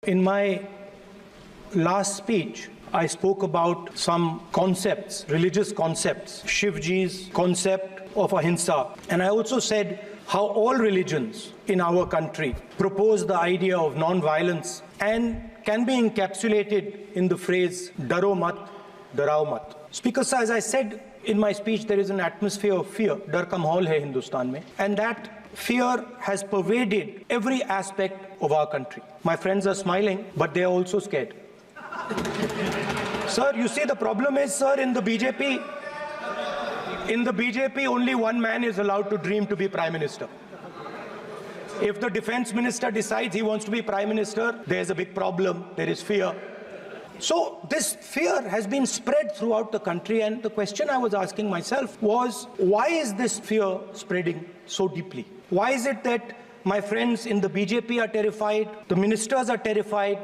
In my last speech, I spoke about some concepts, religious concepts, Shivji's concept of ahimsa. And I also said how all religions in our country propose the idea of non-violence and can be encapsulated in the phrase, Daro mat, darao mat. Speaker Sir, as I said in my speech, there is an atmosphere of fear. Dar ka mahol hai Hindustan mein. And that fear has pervaded every aspect of our country. My friends are smiling, but they are also scared. Sir, you see, the problem is, sir, in the BJP, only one man is allowed to dream to be Prime Minister. If the Defense Minister decides he wants to be Prime Minister, there's a big problem. There is fear. So this fear has been spread throughout the country, and the question I was asking myself was, why is this fear spreading so deeply? Why is it that my friends in the BJP are terrified, the ministers are terrified,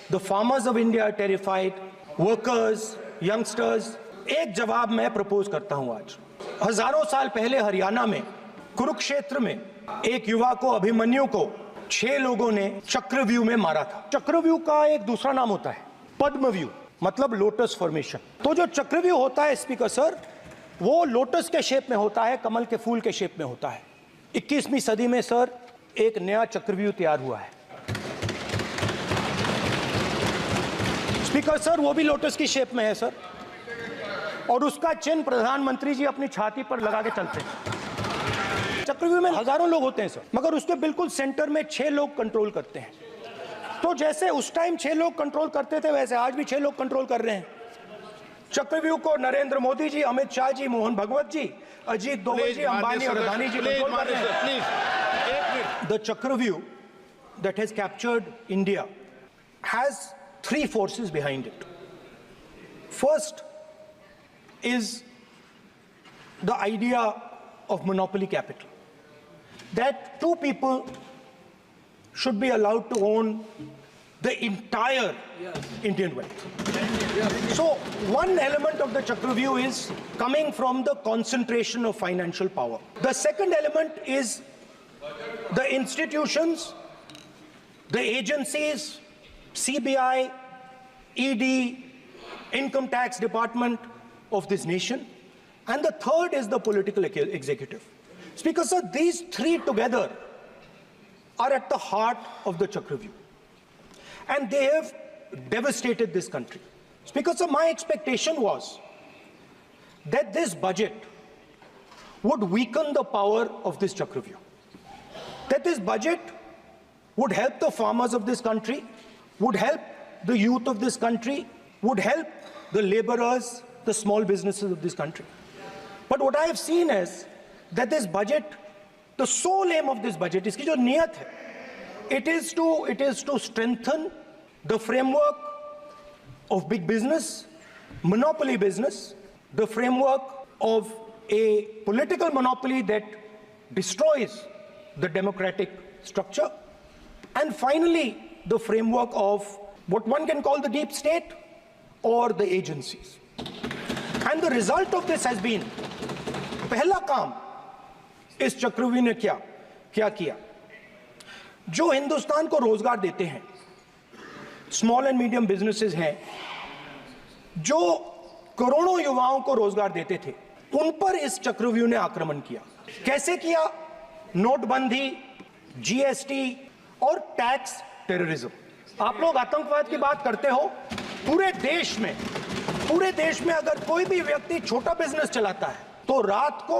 the farmers of India are terrified, workers, youngsters? एक जवाब मैं propose करता हूं आज। हजारों साल पहले हरियाणा में कुरुक्षेत्र में एक युवा को, अभिमन्यु को 6 लोगों ने चक्रव्यूह में मारा था। चक्रव्यूह का एक दूसरा नाम होता है पद्मव्यूह, मतलब लोटस फॉर्मेशन। तो जो चक्रव्यूह होता है स्पीकर सर, वो लोटस के शेप में होता है, कमल के फूल के शेप में होता है। 21वीं सदी में सर एक नया चक्रव्यूह तैयार हुआ है स्पीकर सर, वो भी लोटस की शेप में है सर, और उसका चिन्ह प्रधानमंत्री जी अपनी छाती पर लगा के चलते हैं। चक्रव्यूह में हजारों लोग होते हैं सर, मगर उसके बिल्कुल सेंटर में 6 लोग कंट्रोल करते हैं। तो जैसे उस टाइम 6 लोग कंट्रोल करते थे, वैसे आज भी 6 लोग कंट्रोल कर रहे हैं। चक्रव्यूह को नरेंद्र मोदी जी, अमित शाह जी, मोहन भगवत जी, अजीत दोवल जी, अंबानी और अदानी जी कंट्रोल कर रहे हैं। The Chakravyuh that has captured India has 3 forces behind it. First is the idea of monopoly capital, that 2 people should be allowed to own the entire Indian wealth. So one element of the Chakravyuh is coming from the concentration of financial power. The second element is the institutions, the agencies, CBI, ED, Income Tax Department of this nation. And the third is the political executive. Speaker Sir, these 3 together are at the heart of the Chakravyuh. And they have devastated this country. Speaker Sir, my expectation was that this budget would weaken the power of this Chakravyuh. That this budget would help the farmers of this country, would help the youth of this country, would help the laborers, the small businesses of this country. But what I have seen is that this budget, the sole aim of this budget, iski jo niyat hai, it is to strengthen the framework of big business, monopoly business, the framework of a political monopoly that destroys the democratic structure, and finally the framework of what one can call the deep state or the agencies. And the result of this has been, पहला काम इस चक्रव्यूह ने क्या किया? जो हिंदुस्तान को रोजगार देते हैं, स्मॉल एंड मीडियम बिजनेसेस हैं, जो करोड़ों युवाओं को रोजगार देते थे, उन पर इस चक्रव्यूह ने आक्रमण किया। कैसे किया? नोटबंदी, जीएसटी और टैक्स टेररिज्म। आप लोग आतंकवाद की बात करते हो, पूरे देश में अगर कोई भी व्यक्ति छोटा बिजनेस चलाता है तो रात को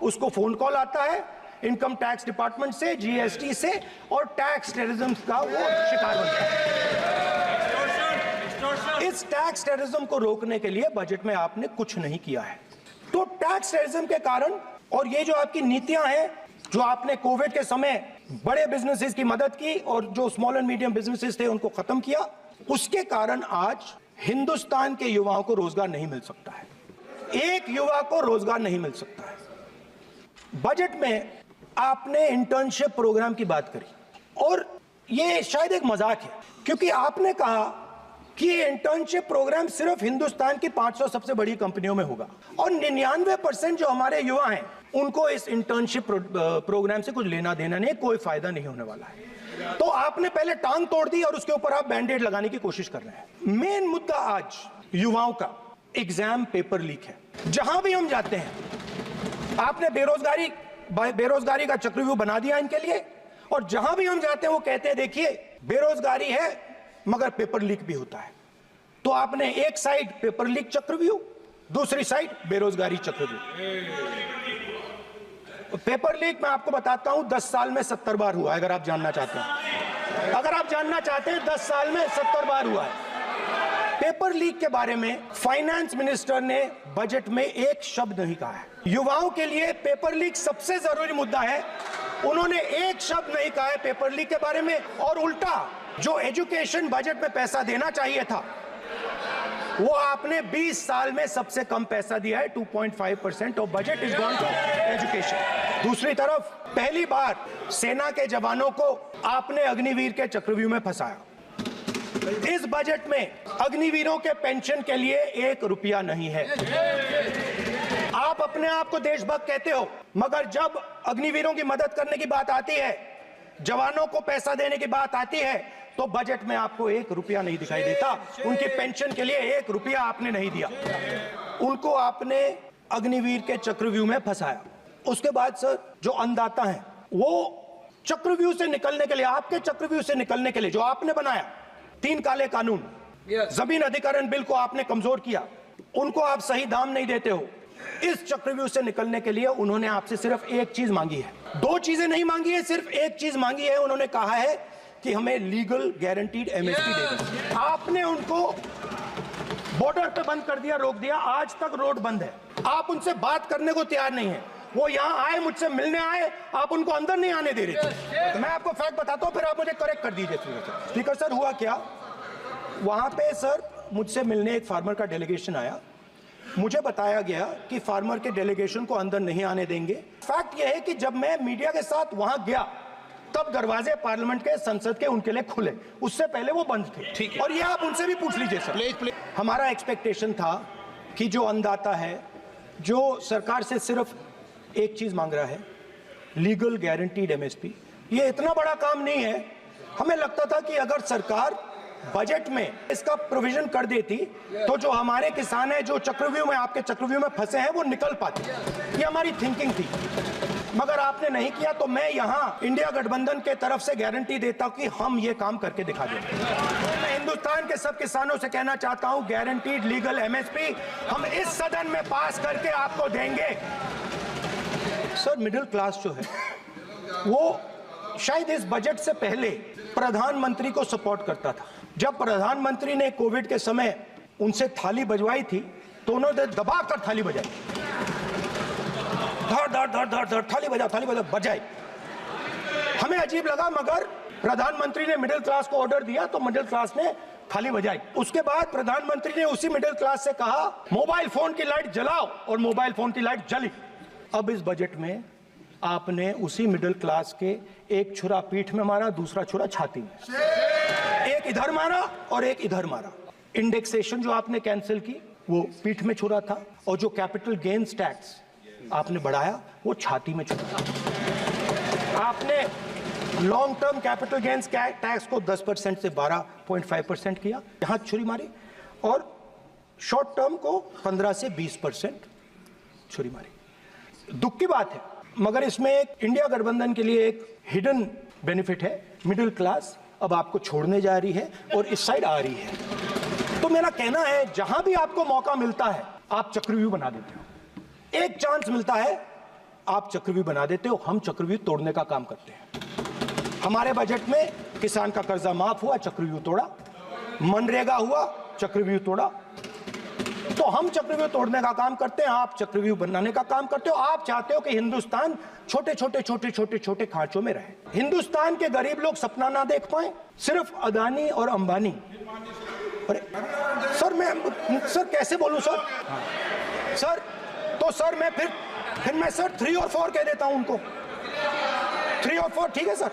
उसको फोन कॉल आता है इनकम टैक्स डिपार्टमेंट से, जीएसटी से, और टैक्स टेररिज्म का वो शिकार बनता है। इस टैक्स टेररिज्म को रोकने के लिए बजट में आपने कुछ नहीं किया है। तो टैक्स टेररिज्म के कारण, और ये जो आपकी नीतियां हैं, जो आपने कोविड के समय बड़े बिजनेसेस की मदद की और जो स्मॉल एंड मीडियम बिजनेसेस थे उनको खत्म किया, उसके कारण आज हिंदुस्तान के युवाओं को रोजगार नहीं मिल सकता है। एक युवा को रोजगार नहीं मिल सकता है। बजट में आपने इंटर्नशिप प्रोग्राम की बात करी, और ये शायद एक मजाक है, क्योंकि आपने कहा कि ये इंटर्नशिप प्रोग्राम सिर्फ हिंदुस्तान की 500 सबसे बड़ी कंपनियों में होगा, और 99% जो हमारे युवा हैं उनको इस इंटर्नशिप प्रोग्राम से कुछ लेना देना नहीं, कोई फायदा नहीं होने वाला है। तो आपने पहले टांग तोड़ दी और उसके ऊपर आप बैंडेड लगाने की कोशिश कर रहे हैं। मेन मुद्दा आज युवाओं का एग्जाम पेपर लीक है। जहां भी हम जाते हैं आपने बेरोजगारी का चक्रव्यूह बना दिया इनके लिए, और जहां भी हम जाते हैं वो कहते हैं देखिए बेरोजगारी है मगर पेपर लीक भी होता है। तो आपने एक साइड पेपर लीक चक्रव्यूह, दूसरी साइड बेरोजगारी चक्रव्यूह। पेपर लीक मैं आपको बताता हूं 10 साल में 70 बार हुआ है। अगर आप जानना चाहते हैं, 10 साल में 70 बार हुआ है। पेपर लीक के बारे में फाइनेंस मिनिस्टर ने बजट में एक शब्द नहीं कहा है। युवाओं के लिए पेपर लीक सबसे जरूरी मुद्दा है, उन्होंने एक शब्द नहीं कहा है पेपर लीक के बारे में। और उल्टा जो एजुकेशन बजट में पैसा देना चाहिए था वो आपने 20 साल में सबसे कम पैसा दिया है। 2.5% of budget is gone to education. दूसरी तरफ पहली बार सेना के जवानों को आपने अग्निवीर के चक्रव्यूह में फंसाया। इस बजट में अग्निवीरों के पेंशन के लिए 1 रुपया नहीं है। आप अपने आप को देशभक्त कहते हो, मगर जब अग्निवीरों की मदद करने की बात आती है, जवानों को पैसा देने की बात आती है, तो बजट में आपको 1 रुपया नहीं दिखाई देता। उनकी पेंशन के लिए 1 रुपया आपने नहीं दिया। उनको आपने अग्निवीर के चक्रव्यूह में फंसाया। उसके बाद सर जो अन्नदाता हैं वो चक्रव्यूह से निकलने के लिए, आपके चक्रव्यूह से निकलने के लिए जो आपने बनाया 3 काले कानून, जमीन अधिग्रहण बिल को आपने कमजोर किया, उनको आप सही दाम नहीं देते हो। इस चक्रव्यूह से निकलने के लिए उन्होंने आपसे सिर्फ एक चीज मांगी है, 2 चीजें नहीं मांगी है, सिर्फ एक चीज मांगी है। उन्होंने कहा है कि हमें लीगल गारंटीड एमएसपी दे दो। आपने उनको बॉर्डर पे बंद कर दिया, रोक दिया, आज तक रोड बंद है। आप उनसे बात करने को तैयार नहीं है। वो यहां आए, मुझसे मिलने आए, आप उनको अंदर नहीं आने दे रहे थे। तो मैं आपको फैक्ट बताता हूं, फिर आप मुझे करेक्ट कर दीजिए। स्पीकर सर हुआ क्या, वहां पे सर मुझसे मिलने एक फार्मर का डेलीगेशन आया। मुझे बताया गया कि फार्मर के डेलीगेशन को अंदर नहीं आने देंगे। फैक्ट यह है कि जब मैं मीडिया के साथ वहां गया तब दरवाजे पार्लियामेंट के, संसद के उनके लिए खुले, उससे पहले वो बंद थे। ठीक है, और ये आप उनसे भी पूछ लीजिए सर। प्लीज। हमारा एक्सपेक्टेशन था कि जो अन्नदाता है, जो सरकार से सिर्फ एक चीज मांग रहा है, लीगल गारंटीड एमएसपी, ये इतना बड़ा काम नहीं है। हमें लगता था कि अगर सरकार बजट में इसका प्रोविजन कर देती तो जो हमारे किसान हैं जो चक्रव्यूह में, आपके चक्रव्यूह में फंसे हैं, वो निकल पाते। ये हमारी थिंकिंग थी, मगर आपने नहीं किया। तो मैं यहां इंडिया गठबंधन के तरफ से गारंटी देता हूं कि हम ये काम करके दिखा देंगे। मैं हिंदुस्तान के सब किसानों से कहना चाहता हूं, गारंटीड लीगल एमएसपी हम इस सदन में पास करके आपको देंगे। सर मिडिल क्लास जो है वो शायद इस बजट से पहले प्रधानमंत्री को सपोर्ट करता था। जब प्रधानमंत्री ने कोविड के समय उनसे थाली बजवाई थी तो उन्होंने दबाकर थाली बजाई, धड़ धड़ धड़ धड़ धड़ थाली बजा बजाई। हमें अजीब लगा, मगर प्रधानमंत्री ने मिडिल क्लास को ऑर्डर दिया तो मिडिल क्लास ने थाली बजाई। उसके बाद प्रधानमंत्री ने उसी मिडिल क्लास से कहा मोबाइल फोन की लाइट जलाओ, और मोबाइल फोन की लाइट जली। अब इस बजट में आपने उसी मिडिल क्लास के एक छुरा पीठ में मारा, दूसरा छुरा छाती में, एक इधर मारा और एक इधर मारा। इंडेक्सेशन जो आपने कैंसिल की वो पीठ में छुरा था, और जो कैपिटल गेन्स टैक्स आपने बढ़ाया वो छाती में छुरा। आपने long term capital gains tax को 10% से 12.5% किया, यहां छुरी मारी, और शॉर्ट टर्म को 15 से 20% छुरी मारी। दुख की बात है, मगर इसमें एक इंडिया गठबंधन के लिए एक हिडन बेनिफिट है। मिडिल क्लास अब आपको छोड़ने जा रही है और इस साइड आ रही है। तो मेरा कहना है, जहां भी आपको मौका मिलता है आप चक्रव्यूह बना देते हो। एक चांस मिलता है आप चक्रव्यूह बना देते हो, हम चक्रव्यूह तोड़ने का काम करते हैं। हमारे बजट में किसान का कर्जा माफ हुआ, चक्रव्यूह तोड़ा, मनरेगा हुआ, चक्रव्यूह तोड़ा। तो हम चक्रव्यूह तोड़ने का काम करते हैं, आप चक्रव्यूह बनाने का काम करते हो। आप चाहते हो कि हिंदुस्तान छोटे छोटे खांचों में रहे, हिंदुस्तान के गरीब लोग सपना ना देख पाए, सिर्फ अदानी और अंबानी। अरे सर सर कैसे बोलूं सर? सर तो सर मैं फिर मैं सर 3 और 4 कह देता हूं उनको, 3 और 4 ठीक है सर।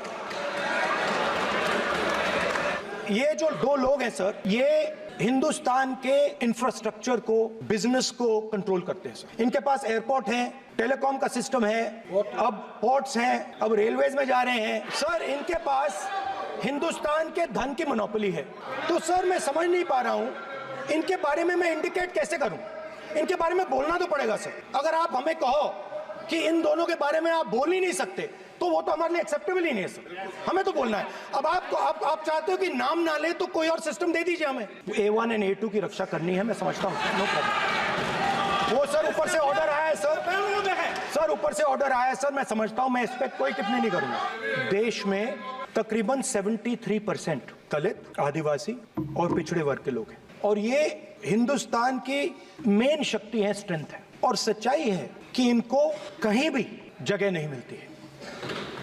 ये जो 2 लोग हैं सर, ये हिंदुस्तान के इंफ्रास्ट्रक्चर को, बिजनेस को कंट्रोल करते हैं सर। इनके पास एयरपोर्ट है, टेलीकॉम का सिस्टम है, अब पोर्ट्स हैं, अब रेलवेज में जा रहे हैं सर। इनके पास हिंदुस्तान के धन की मोनोपोली है। तो सर मैं समझ नहीं पा रहा हूं इनके बारे में मैं इंडिकेट कैसे करूं। इनके बारे में बोलना तो पड़ेगा सर। अगर आप हमें कहो कि इन दोनों के बारे में आप बोल ही नहीं सकते तो वो तो हमारे लिए एक्सेप्टेबल ही नहीं है सर। हमें तो बोलना है। अब आप चाहते हो कि नाम ना ले तो कोई और सिस्टम दे दीजिए हमें। A1 एंड A2 की रक्षा करनी है, मैं समझता हूँ, नो प्रॉब्लम। वो सर ऊपर से ऑर्डर आया है सर ऊपर से ऑर्डर आया है सर, मैं समझता हूँ, मैं इस पर कोई टिप्पणी नहीं करूंगा। देश में तकरीबन 73% दलित, आदिवासी और पिछड़े वर्ग के लोग हैं और ये हिंदुस्तान की मेन शक्ति है, स्ट्रेंथ है। और सच्चाई है कि इनको कहीं भी जगह नहीं मिलती है।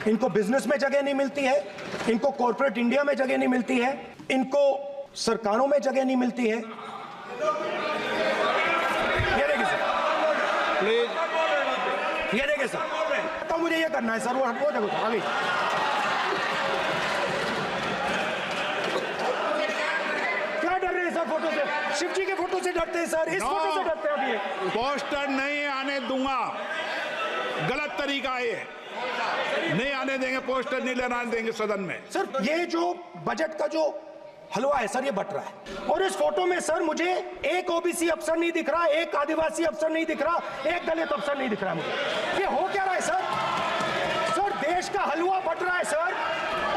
इनको बिजनेस में जगह नहीं मिलती है, इनको कॉर्पोरेट इंडिया में जगह नहीं मिलती है, इनको सरकारों में जगह नहीं मिलती है। ये देखिए सर, प्लीज ये देखिए सर, तो मुझे ये करना है सर, वो देखो आगे। क्या डर रहे हैं सर फोटो से? शिव जी के फोटो से डरते हैं सर, इस फोटो से डरते हैं। अभी पोस्टर नहीं आने दूंगा, गलत तरीका है, नहीं आने देंगे, पोस्टर नहीं लेना देंगे सदन में। सर ये जो बजट का जो हलवा है सर, ये बट रहा है। और इस फोटो में सर मुझे एक ओबीसी अफसर नहीं दिख रहा, एक आदिवासी अफसर नहीं दिख रहा, एक दलित अफसर नहीं दिख रहा मुझे। ये हो क्या रहा है सर? सर देश का हलवा बट रहा है सर,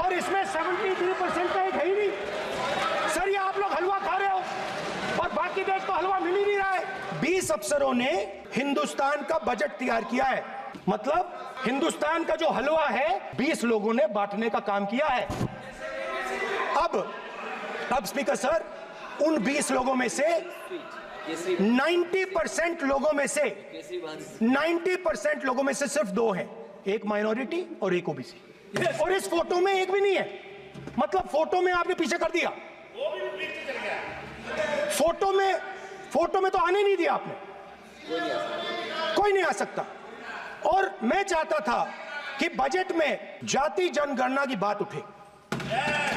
और इसमें 73% का एक है ही नहीं सर। ये आप लोग हलवा खा रहे हो और बाकी देश को हलवा मिल ही नहीं रहा है। 20 अफसरों ने हिंदुस्तान का बजट तैयार किया है, मतलब हिंदुस्तान का जो हलवा है 20 लोगों ने बांटने का काम किया है। अब स्पीकर सर, उन 20 लोगों में से 90% लोगों में से 90% लोगों में से सिर्फ 2 हैं, एक माइनॉरिटी और एक ओबीसी। और इस फोटो में एक भी नहीं है, मतलब फोटो में आपने पीछे कर दिया। फोटो में तो आने नहीं दिया आपने, कोई नहीं आ सकता। और मैं चाहता था कि बजट में जाति जनगणना की बात उठे,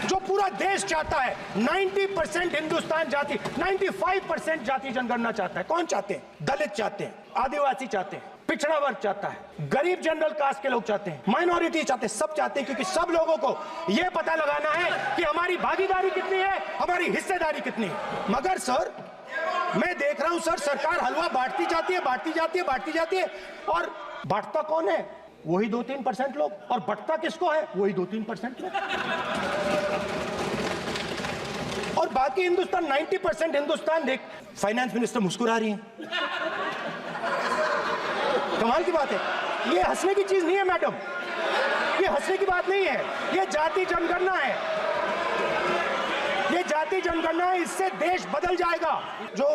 जो पूरा देश चाहता है। 90% हिंदुस्तान जाति, 95% जाति जनगणना चाहता है। कौन चाहते हैं? दलित चाहते हैं, आदिवासी चाहते हैं, पिछड़ा वर्ग चाहता है, गरीब जनरल कास्ट के लोग चाहते हैं, माइनॉरिटी चाहते हैं, सब चाहते हैं, क्योंकि सब लोगों को यह पता लगाना है कि हमारी भागीदारी कितनी है, हमारी हिस्सेदारी कितनी है। मगर सर मैं देख रहा हूं सर, सरकार हलवा बांटती जाती है, और बांटता कौन है? वही 2-3% लोग, और बंटता किसको है? वही 2-3% लोग। और बाकी हिंदुस्तान, 90% हिंदुस्तान देख। फाइनेंस मिनिस्टर मुस्कुरा रही हैं, कमाल की बात है। ये हंसने की चीज नहीं है मैडम, ये हंसने की बात नहीं है, ये जाति जनगणना है, ये जाति जनगणना है। इससे देश बदल जाएगा। जो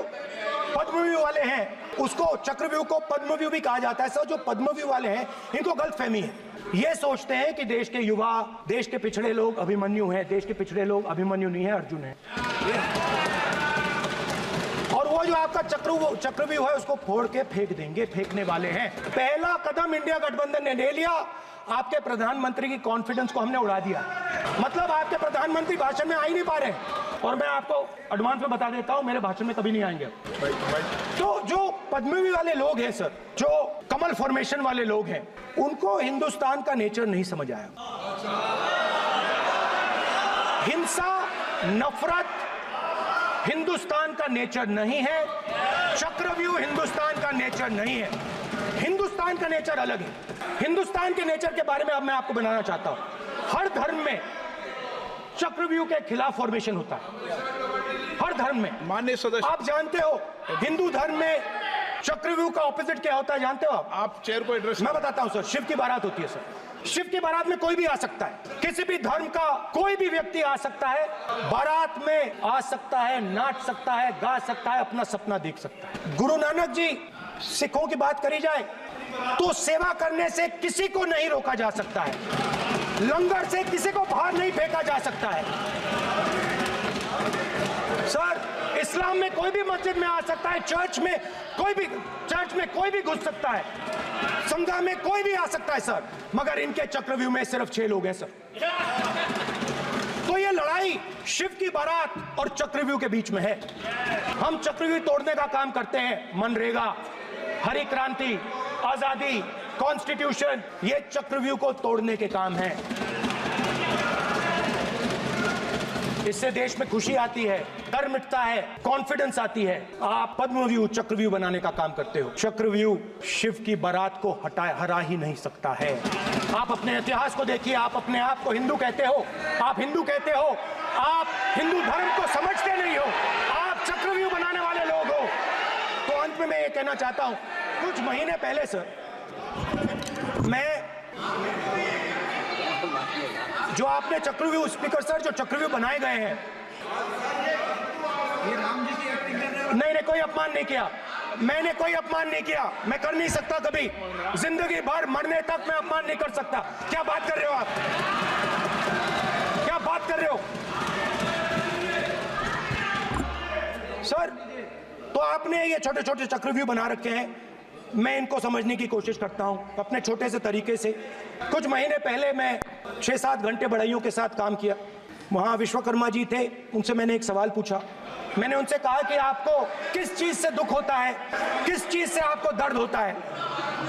पद्मव्यूह वाले हैं उसको, चक्रव्यूह को पद्मव्यूह भी कहा जाता है सर। जो पद्मव्यूह वाले हैं इनको गलतफहमी है, ये सोचते हैं कि देश के युवा, देश के पिछड़े लोग अभिमन्यु हैं। देश के पिछड़े लोग अभिमन्यु नहीं है, अर्जुन है। और वो जो आपका चक्रव्यूह है उसको फोड़ के फेंक देंगे, फेंकने वाले हैं। पहला कदम इंडिया गठबंधन ने ले लिया, आपके प्रधानमंत्री की कॉन्फिडेंस को हमने उड़ा दिया। मतलब आपके प्रधानमंत्री भाषण में आ ही नहीं पा रहे, और मैं आपको एडवांस में बता देता हूं, मेरे भाषण में कभी नहीं आएंगे। तो जो पद्मव्यूह वाले लोग हैं सर, जो कमल फॉर्मेशन वाले लोग हैं, उनको हिंदुस्तान का नेचर नहीं समझ आया। हिंसा, नफरत हिंदुस्तान का नेचर नहीं है, चक्रव्यूह हिंदुस्तान का नेचर नहीं है। हिंदुस्तान का नेचर अलग है। हिंदुस्तान के नेचर के बारे में अब मैं आपको बनाना चाहता हूं। हर धर्म में चक्रव्यूह के खिलाफ फॉर्मेशन होता है, हर धर्म में। माननीय सदस्य, आप जानते हो हिंदू धर्म में चक्रव्यूह का ऑपोजिट क्या होता है, जानते हो आप चेयर को एड्रेस। मैं बताता हूं सर। शिव की बारात होती है सर, शिव की बारात में कोई भी आ सकता है, किसी भी धर्म का कोई भी व्यक्ति आ सकता है, बारात में आ सकता है, नाच सकता है, गा सकता है, अपना सपना देख सकता है। गुरु नानक जी, सिखों की बात करी जाए तो सेवा करने से किसी को नहीं रोका जा सकता है, लंगर से किसी को बाहर नहीं फेंका जा सकता है। सर इस्लाम में कोई भी मस्जिद में आ सकता है, चर्च में कोई भी घुस सकता है, संघा में कोई भी आ सकता है सर, मगर इनके चक्रव्यूह में सिर्फ 6 लोग हैं सर। तो ये लड़ाई शिव की बारात और चक्रव्यूह के बीच में है। हम चक्रव्यूह तोड़ने का काम करते हैं, मनरेगा, हरी क्रांति, आजादी, कॉन्स्टिट्यूशन, ये चक्रव्यूह को तोड़ने के काम है। इससे देश में खुशी आती है, डर मिटता है, कॉन्फिडेंस आती है। आप पद्मव्यूह चक्रव्यूह बनाने का काम करते हो। चक्रव्यूह शिव की बारात को हरा ही नहीं सकता है। आप अपने इतिहास को देखिए, आप अपने आप को हिंदू कहते हो, आप हिंदू कहते हो, आप हिंदू धर्म को समझते नहीं हो, आप चक्रव्यूह बनाने वाले लोग हो। तो अंत में मैं ये कहना चाहता हूं, कुछ महीने पहले सर, मैं जो आपने चक्रव्यूह, स्पीकर सर, जो चक्रव्यूह बनाए गए हैं, नहीं, कोई अपमान नहीं किया, मैंने कोई अपमान नहीं किया, मैं कर नहीं सकता कभी, जिंदगी भर मरने तक मैं अपमान नहीं कर सकता। क्या बात कर रहे हो आप, क्या बात कर रहे हो सर? तो आपने ये छोटे छोटे चक्रव्यूह बना रखे हैं, मैं इनको समझने की कोशिश करता हूं अपने छोटे से तरीके से। कुछ महीने पहले मैं 6-7 घंटे बढ़इयों के साथ काम किया। वहां विश्वकर्मा जी थे, उनसे मैंने एक सवाल पूछा। मैंने उनसे कहा कि आपको किस चीज से दुख होता है, किस चीज से आपको दर्द होता है?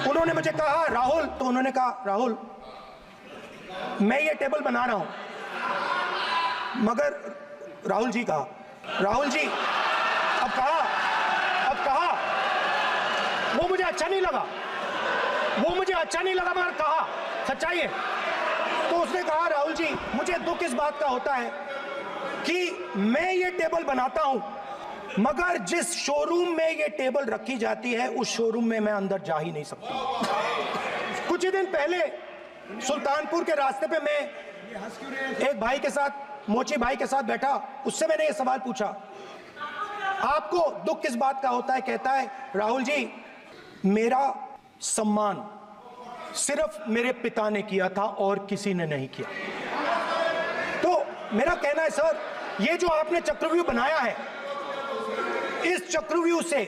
उन्होंने मुझे कहा राहुल, तो उन्होंने कहा राहुल, मैं ये टेबल बना रहा हूं, मगर राहुल जी कहा, राहुल जी अब कहा वो मुझे अच्छा नहीं लगा, वो मुझे अच्छा नहीं लगा, मगर कहा सच्चाई है। तो उसने कहा राहुल जी, मुझे दुख इस बात का होता है कि मैं ये टेबल बनाता हूं, मगर जिस शोरूम में ये टेबल रखी जाती है उस शोरूम में मैं अंदर जा ही नहीं सकता। कुछ ही दिन पहले सुल्तानपुर के रास्ते पे मैं एक भाई के साथ, मोची भाई के साथ बैठा, उससे मैंने ये सवाल पूछा, आपको दुख किस बात का होता है? कहता है राहुल जी, मेरा सम्मान सिर्फ मेरे पिता ने किया था और किसी ने नहीं किया। तो मेरा कहना है सर, ये जो आपने चक्रव्यूह बनाया है, इस चक्रव्यूह से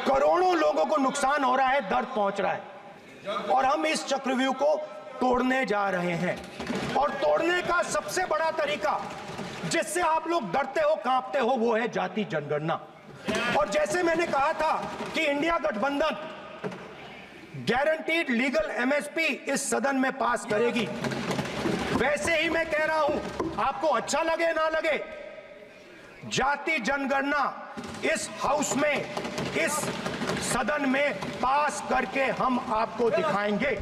करोड़ों लोगों को नुकसान हो रहा है, दर्द पहुंच रहा है, और हम इस चक्रव्यूह को तोड़ने जा रहे हैं। और तोड़ने का सबसे बड़ा तरीका, जिससे आप लोग डरते हो, कांपते हो, वो है जाति जनगणना। और जैसे मैंने कहा था कि इंडिया गठबंधन गारंटीड लीगल एमएसपी इस सदन में पास करेगी, वैसे ही मैं कह रहा हूं, आपको अच्छा लगे ना लगे, जाति जनगणना इस हाउस में, इस सदन में पास करके हम आपको दिखाएंगे।